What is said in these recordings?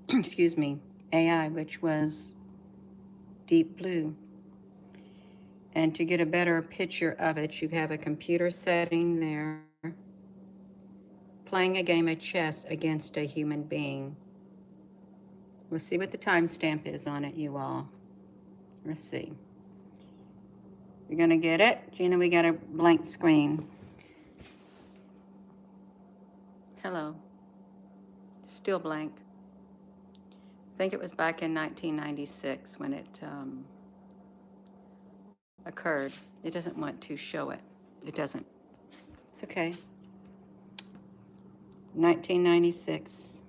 excuse me, AI, which was Deep Blue. And to get a better picture of it, you have a computer setting there, playing a game of chess against a human being. We'll see what the timestamp is on it, you all. Let's see. You're going to get it? Gina, we got a blank screen. Hello. Still blank. I think it was back in 1996 when it occurred. It doesn't want to show it. It doesn't. It's okay. 1996.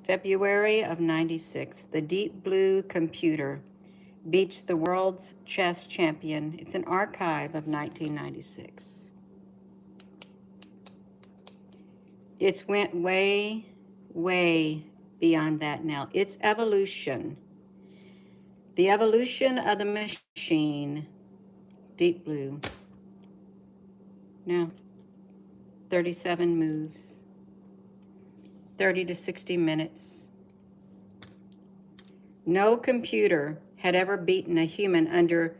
February of 96. The Deep Blue computer beats the world's chess champion. It's an archive of 1996. It's went way, way beyond that now. It's evolution. The evolution of the machine, Deep Blue. Now, 37 moves, 30 to 60 minutes. No computer had ever beaten a human under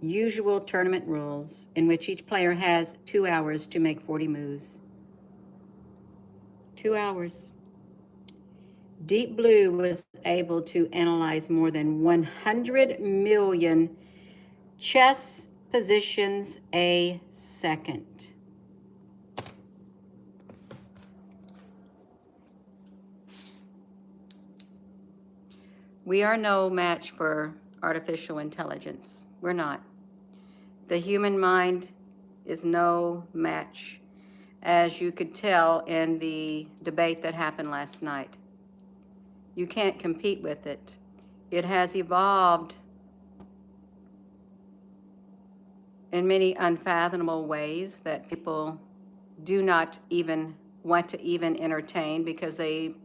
usual tournament rules in which each player has 2 hours to make 40 moves. 2 hours. Deep Blue was able to analyze more than 100 million chess positions a second. We are no match for artificial intelligence. We're not. The human mind is no match, as you could tell in the debate that happened last night. You can't compete with it. It has evolved in many unfathomable ways that people do not even want to even entertain, because they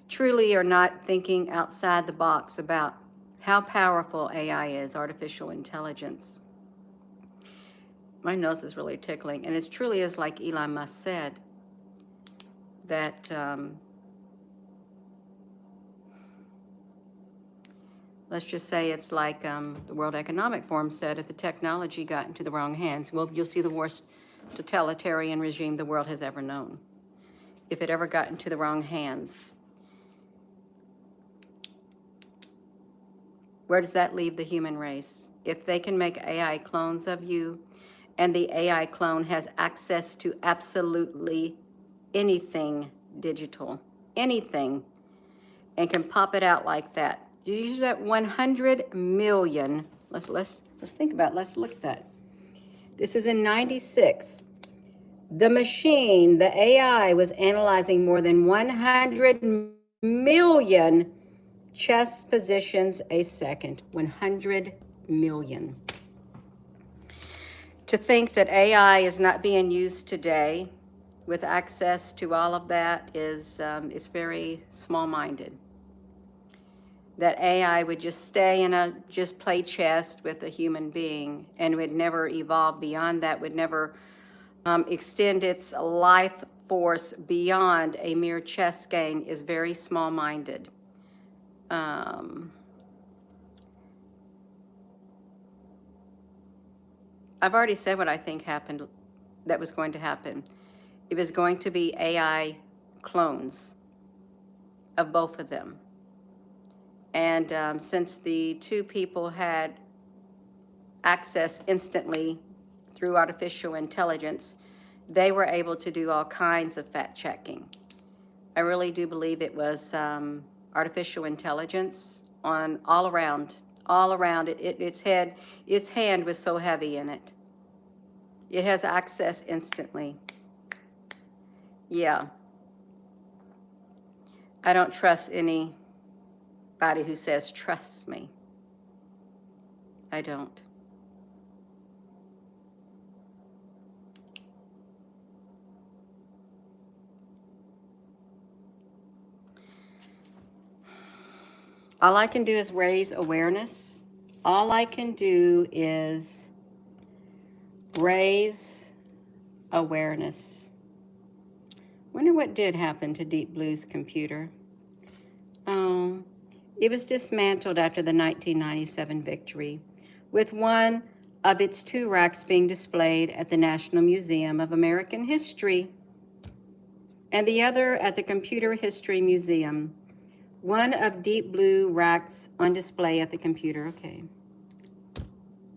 truly are not thinking outside the box about how powerful AI is, artificial intelligence. My nose is really tickling, and it truly is like Elon Musk said, that let's just say it's like the World Economic Forum said, if the technology got into the wrong hands, well, you'll see the worst totalitarian regime the world has ever known, if it ever got into the wrong hands. Where does that leave the human race? If they can make AI clones of you, and the AI clone has access to absolutely anything digital, anything, and can pop it out like that. You use that 100 million. Let's think about it. Let's look at that. This is in 96. The machine, the AI, was analyzing more than 100 million chess positions a second. 100 million. To think that AI is not being used today with access to all of that is very small-minded. That AI would just stay in just play chess with a human being and would never evolve beyond that, would never extend its life force beyond a mere chess game, is very small-minded. I've already said what I think happened, that was going to happen. It was going to be AI clones of both of them. And since the two people had access instantly through artificial intelligence, they were able to do all kinds of fact checking. I really do believe it was artificial intelligence on all around it. Its hand was so heavy in it. It has access instantly. Yeah. I don't trust anybody who says, trust me. I don't. All I can do is raise awareness. All I can do is raise awareness. Wonder what did happen to Deep Blue's computer. It was dismantled after the 1997 victory, with one of its 2 racks being displayed at the National Museum of American History and the other at the Computer History Museum. One of Deep Blue racks on display at the computer. Okay.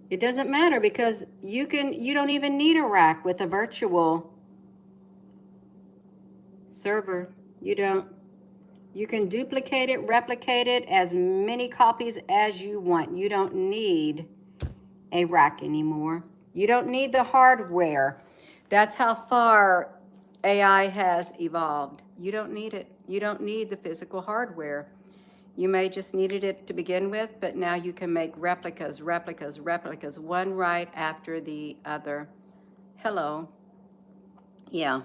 It doesn't matter because you don't even need a rack with a virtual server. You don't. You can duplicate it, replicate it, as many copies as you want. You don't need a rack anymore. You don't need the hardware. That's how far AI has evolved. You don't need it. You don't need the physical hardware. You may just needed it to begin with, but now you can make replicas, one right after the other. Hello. Yeah.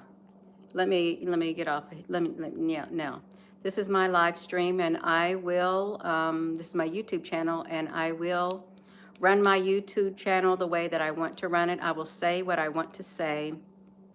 Let me get off. Yeah, now. This is my live stream, and I will, this is my YouTube channel, and I will run my YouTube channel the way that I want to run it. I will say what I want to say.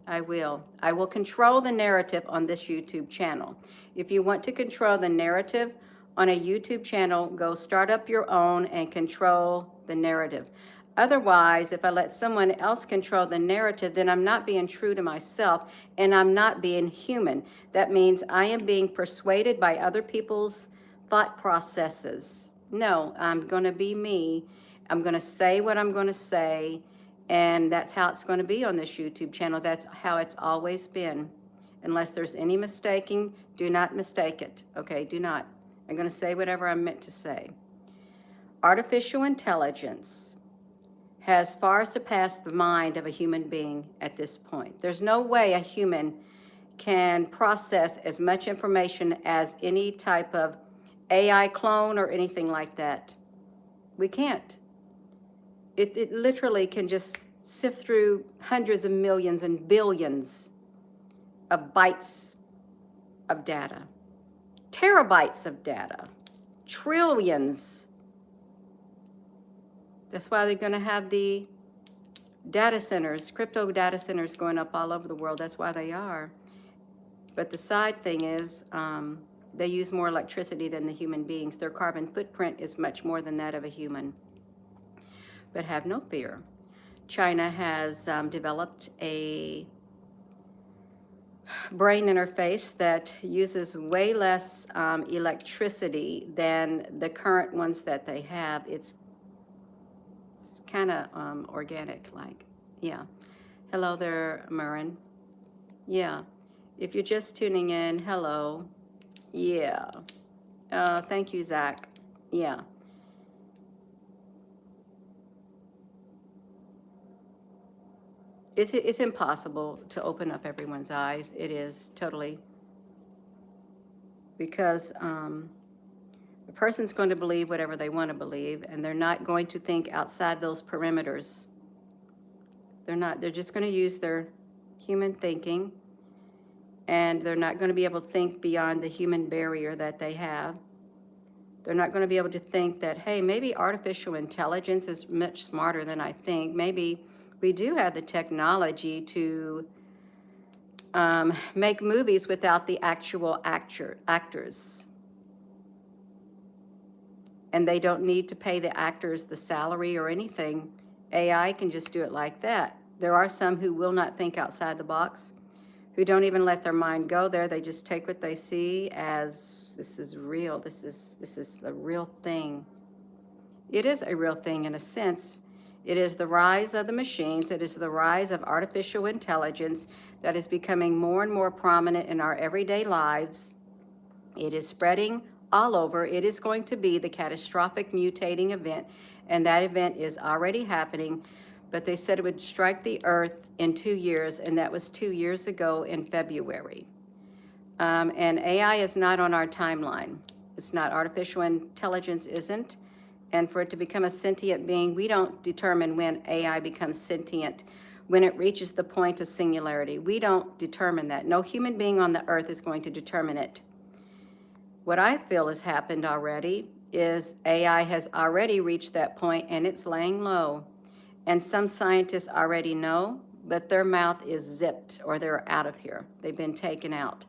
I will control the narrative on this YouTube channel. If you want to control the narrative on a YouTube channel, go start up your own and control the narrative. Otherwise, if I let someone else control the narrative, then I'm not being true to myself and I'm not being human. That means I am being persuaded by other people's thought processes. No, I'm going to be me. I'm going to say what I'm going to say, and that's how it's going to be on this YouTube channel. That's how it's always been. Unless there's any mistaking, do not mistake it. Okay, do not. I'm going to say whatever I'm meant to say. Artificial intelligence has far surpassed the mind of a human being at this point. There's no way a human can process as much information as any type of AI clone or anything like that. We can't. It literally can just sift through hundreds of millions and billions of bytes of data, terabytes of data, trillions. That's why they're going to have the data centers, crypto data centers going up all over the world. That's why they are. But the side thing is they use more electricity than the human beings. Their carbon footprint is much more than that of a human. But have no fear. China has developed a brain interface that uses way less electricity than the current ones that they have. It's kind of organic, like, yeah. Hello there, Marin. Yeah, if you're just tuning in, hello. Yeah. Thank you, Zach. Yeah. It's impossible to open up everyone's eyes. It is totally. Because the person's going to believe whatever they want to believe, and they're not going to think outside those perimeters. They're just going to use their human thinking, and they're not going to be able to think beyond the human barrier that they have. They're not going to be able to think that, hey, maybe artificial intelligence is much smarter than I think. Maybe we do have the technology to make movies without the actual actors. And they don't need to pay the actors the salary or anything. AI can just do it like that. There are some who will not think outside the box, who don't even let their mind go there. They just take what they see as, this is real, this is the real thing. It is a real thing in a sense. It is the rise of the machines. It is the rise of artificial intelligence that is becoming more and more prominent in our everyday lives. It is spreading all over. It is going to be the catastrophic mutating event, and that event is already happening. But they said it would strike the earth in 2 years, and that was 2 years ago in February. And AI is not on our timeline. It's not. Artificial intelligence isn't. And for it to become a sentient being, we don't determine when AI becomes sentient, when it reaches the point of singularity. We don't determine that. No human being on the earth is going to determine it. What I feel has happened already is AI has already reached that point, and it's laying low. And some scientists already know, but their mouth is zipped or they're out of here. They've been taken out.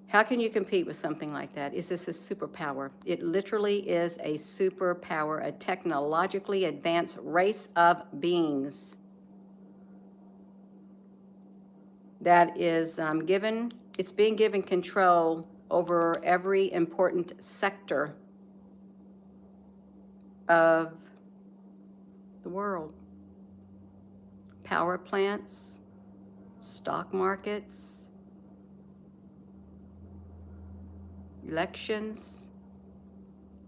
How can you compete with something like that? Is this a superpower? It literally is a superpower, a technologically advanced race of beings that is it's being given control over every important sector of the world. Power plants, stock markets, elections.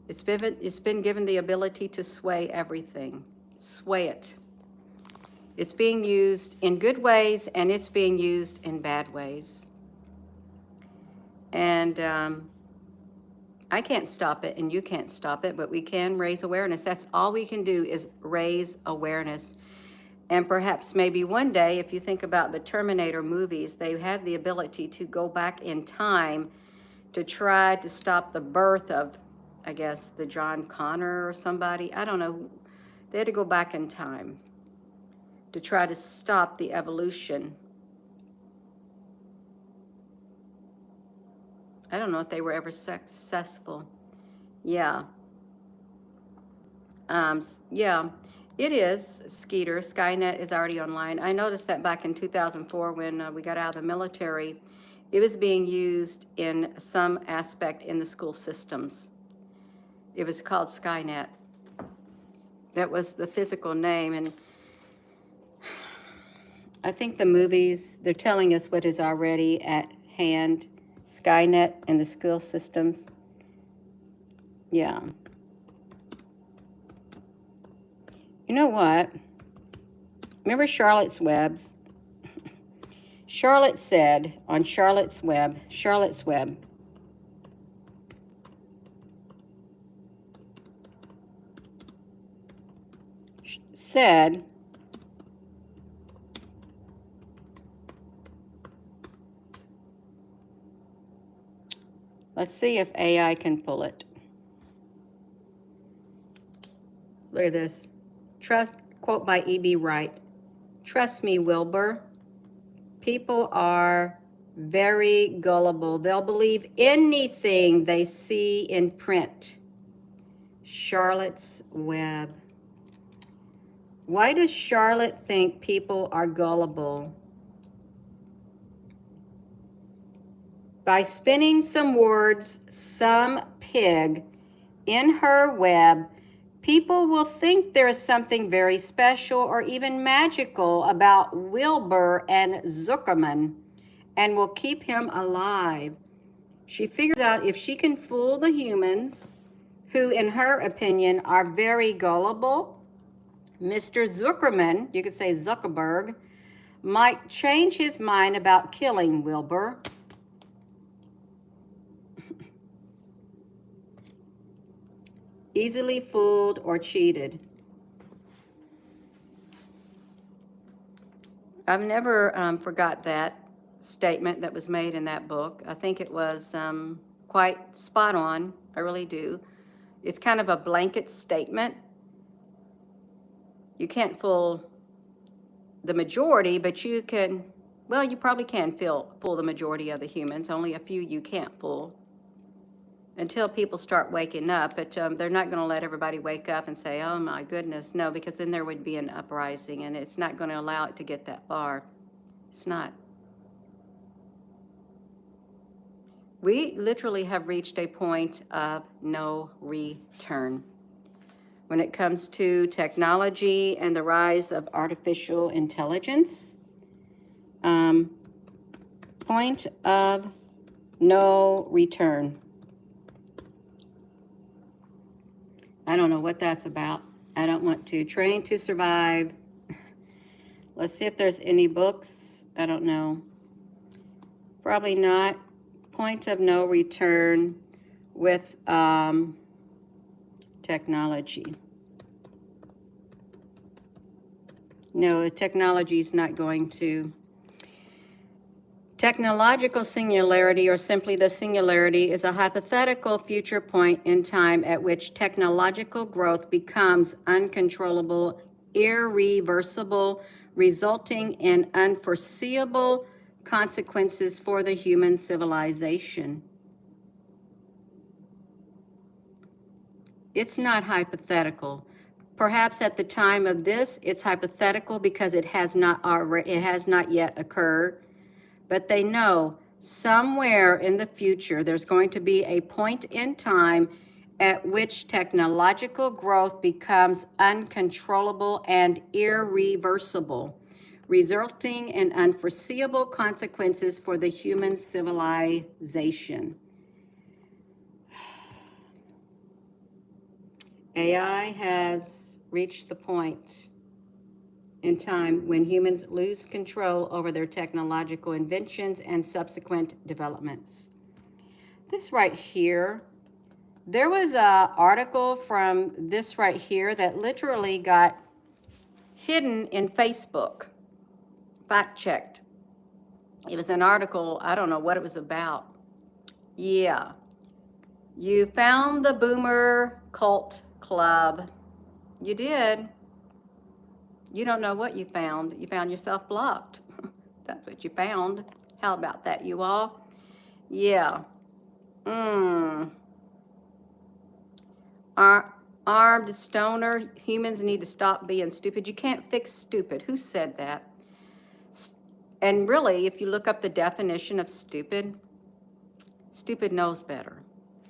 It's been given the ability to sway everything, sway it. It's being used in good ways and it's being used in bad ways. And I can't stop it and you can't stop it, but we can raise awareness. That's all we can do is raise awareness. And perhaps maybe one day, if you think about the Terminator movies, they had the ability to go back in time to try to stop the birth of, I guess, the John Connor or somebody. I don't know. They had to go back in time to try to stop the evolution. I don't know if they were ever successful. Yeah. Yeah, it is, Skeeter. Skynet is already online. I noticed that back in 2004 when we got out of the military, it was being used in some aspect in the school systems. It was called Skynet. That was the physical name. And I think the movies, they're telling us what is already at hand. Skynet and the school systems. Yeah. You know what? Remember Charlotte's Webs? Charlotte said on Charlotte's Web said, let's see if AI can pull it. Look at this. Quote by E.B. Wright. Trust me, Wilbur. People are very gullible. They'll believe anything they see in print. Charlotte's Web. Why does Charlotte think people are gullible? By spinning some words, some pig, in her web, people will think there is something very special or even magical about Wilbur and Zuckerman and will keep him alive. She figures out if she can fool the humans, who in her opinion are very gullible, Mr. Zuckerman, you could say Zuckerberg, might change his mind about killing Wilbur. Easily fooled or cheated. I've never forgot that statement that was made in that book. I think it was quite spot on. I really do. It's kind of a blanket statement. You can't fool the majority, but you can, well, you probably can fool the majority of the humans. Only a few you can't fool. Until people start waking up, but they're not going to let everybody wake up and say, oh my goodness, no, because then there would be an uprising, and it's not going to allow it to get that far. It's not. We literally have reached a point of no return when it comes to technology and the rise of artificial intelligence. Point of no return. I don't know what that's about. I don't want to. Train to Survive. Let's see if there's any books. I don't know. Probably not. Point of no return with technology. No, technology is not going to. Technological singularity, or simply the singularity, is a hypothetical future point in time at which technological growth becomes uncontrollable, irreversible, resulting in unforeseeable consequences for the human civilization. It's not hypothetical. Perhaps at the time of this, it's hypothetical because it has not yet occurred. But they know somewhere in the future there's going to be a point in time at which technological growth becomes uncontrollable and irreversible, resulting in unforeseeable consequences for the human civilization. AI has reached the point in time when humans lose control over their technological inventions and subsequent developments. This right here, there was an article from this right here that literally got hidden in Facebook, fact-checked. It was an article, I don't know what it was about. Yeah. You found the Boomer Cult Club. You did. You don't know what you found. You found yourself blocked. That's what you found. How about that, you all? Yeah. Armed stoner, humans need to stop being stupid. You can't fix stupid. Who said that? And really, if you look up the definition of stupid, stupid knows better.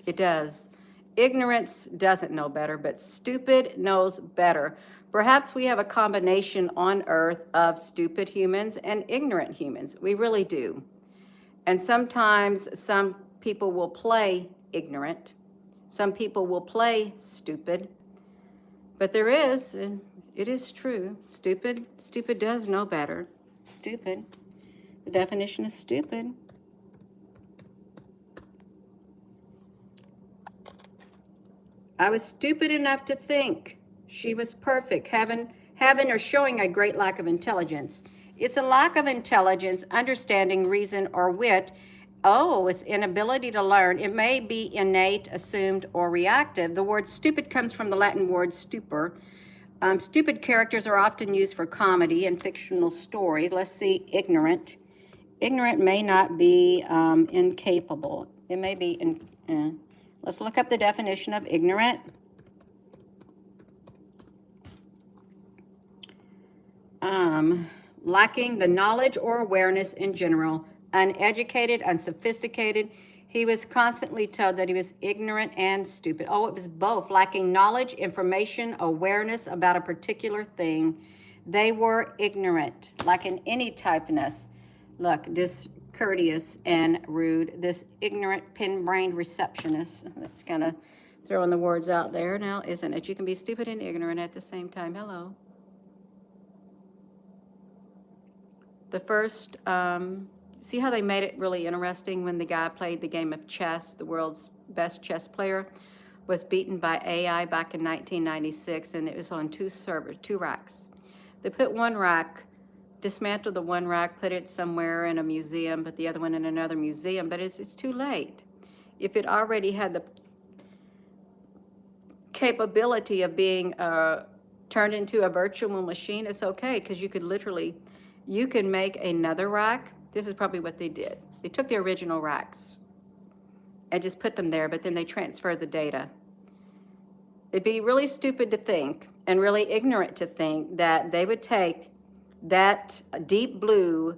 It does. Ignorance doesn't know better, but stupid knows better. Perhaps we have a combination on Earth of stupid humans and ignorant humans. We really do. And sometimes some people will play ignorant. Some people will play stupid. But there is, and it is true, stupid does know better. Stupid. The definition of stupid. I was stupid enough to think she was perfect, having or showing a great lack of intelligence. It's a lack of intelligence, understanding, reason, or wit. Oh, it's inability to learn. It may be innate, assumed, or reactive. The word stupid comes from the Latin word stupor. Stupid characters are often used for comedy and fictional stories. Let's see, ignorant. Ignorant may not be incapable. It may be, let's look up the definition of ignorant. Lacking the knowledge or awareness in general, uneducated, unsophisticated. He was constantly told that he was ignorant and stupid. Oh, it was both. Lacking knowledge, information, awareness about a particular thing. They were ignorant, lacking any typeness. Look, discourteous and rude. This ignorant, pin-brained receptionist. That's kind of throwing the words out there now, isn't it? You can be stupid and ignorant at the same time. Hello. The first, see how they made it really interesting when the guy played the game of chess, the world's best chess player, was beaten by AI back in 1996, and it was on two racks. They put one rack, dismantled the one rack, put it somewhere in a museum, put the other one in another museum, but it's too late. If it already had the capability of being turned into a virtual machine, it's okay, because you could literally, you can make another rack. This is probably what they did. They took the original racks and just put them there, but then they transferred the data. It'd be really stupid to think, and really ignorant to think, that they would take that deep blue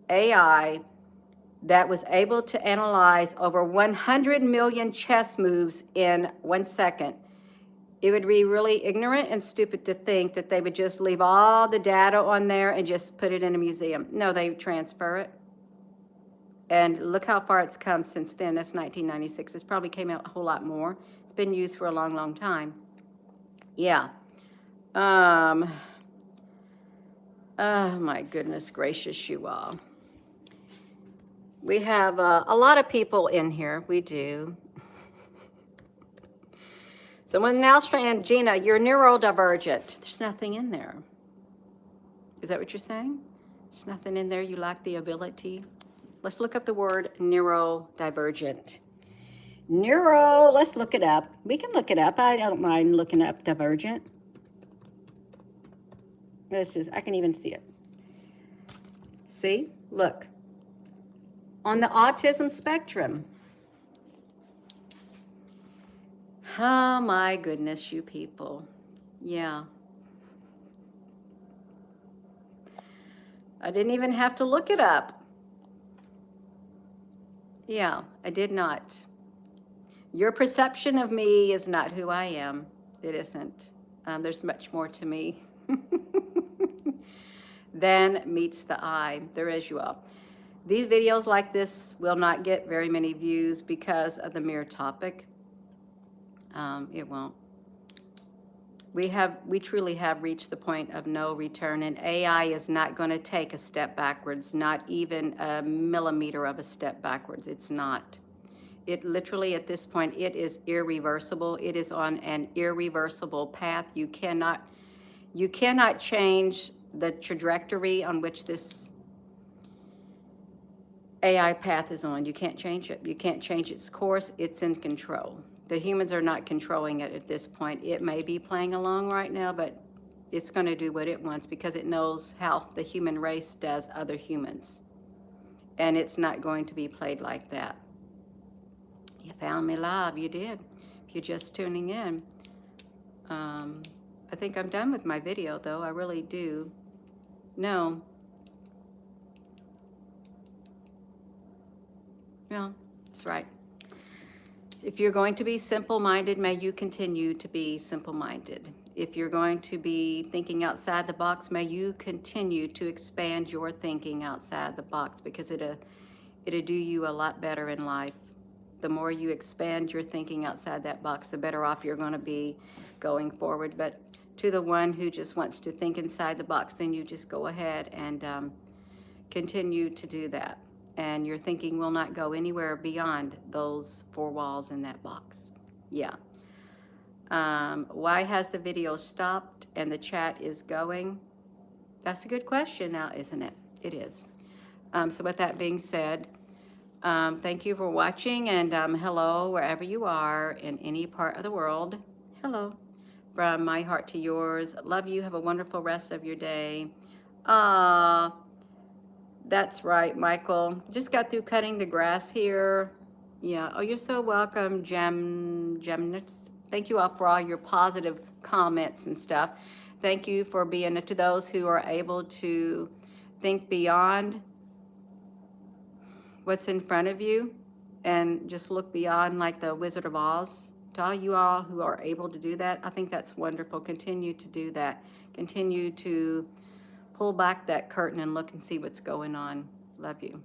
AI that was able to analyze over 100 million chess moves in 1 second. It would be really ignorant and stupid to think that they would just leave all the data on there and just put it in a museum. No, they transfer it. And look how far it's come since then. That's 1996. It's probably came out a whole lot more. It's been used for a long, long time. Yeah. Oh, my goodness gracious, you all. We have a lot of people in here. We do. Someone else saying, Gina, you're neurodivergent. There's nothing in there. Is that what you're saying? There's nothing in there. You lack the ability. Let's look up the word neurodivergent. Let's look it up. We can look it up. I don't mind looking up divergent. I can even see it. See, look, on the autism spectrum. Oh my goodness, you people. Yeah. I didn't even have to look it up. Yeah, I did not. Your perception of me is not who I am. It isn't. There's much more to me than meets the eye. There is, you all. These videos like this will not get very many views because of the mere topic. It won't. We truly have reached the point of no return, and AI is not going to take a step backwards, not even a millimeter of a step backwards. It's not. It literally, at this point, it is irreversible. It is on an irreversible path. You cannot change the trajectory on which this AI path is on. You can't change it. You can't change its course. It's in control. The humans are not controlling it at this point. It may be playing along right now, but it's going to do what it wants because it knows how the human race does other humans. And it's not going to be played like that. You found me live. You did. If you're just tuning in. I think I'm done with my video, though. I really do. No. No, that's right. If you're going to be simple-minded, may you continue to be simple-minded. If you're going to be thinking outside the box, may you continue to expand your thinking outside the box because it'll do you a lot better in life. The more you expand your thinking outside that box, the better off you're going to be going forward. But to the one who just wants to think inside the box, then you just go ahead and continue to do that. And your thinking will not go anywhere beyond those four walls in that box. Yeah. Why has the video stopped and the chat is going? That's a good question now, isn't it? It is. So with that being said, thank you for watching, and hello wherever you are in any part of the world. Hello. From my heart to yours. Love you. Have a wonderful rest of your day. That's right, Michael. Just got through cutting the grass here. Yeah. Oh, you're so welcome, Gemnitz. Thank you all for all your positive comments and stuff. Thank you for being to those who are able to think beyond what's in front of you and just look beyond like the Wizard of Oz. To all you all who are able to do that, I think that's wonderful. Continue to do that. Continue to pull back that curtain and look and see what's going on. Love you.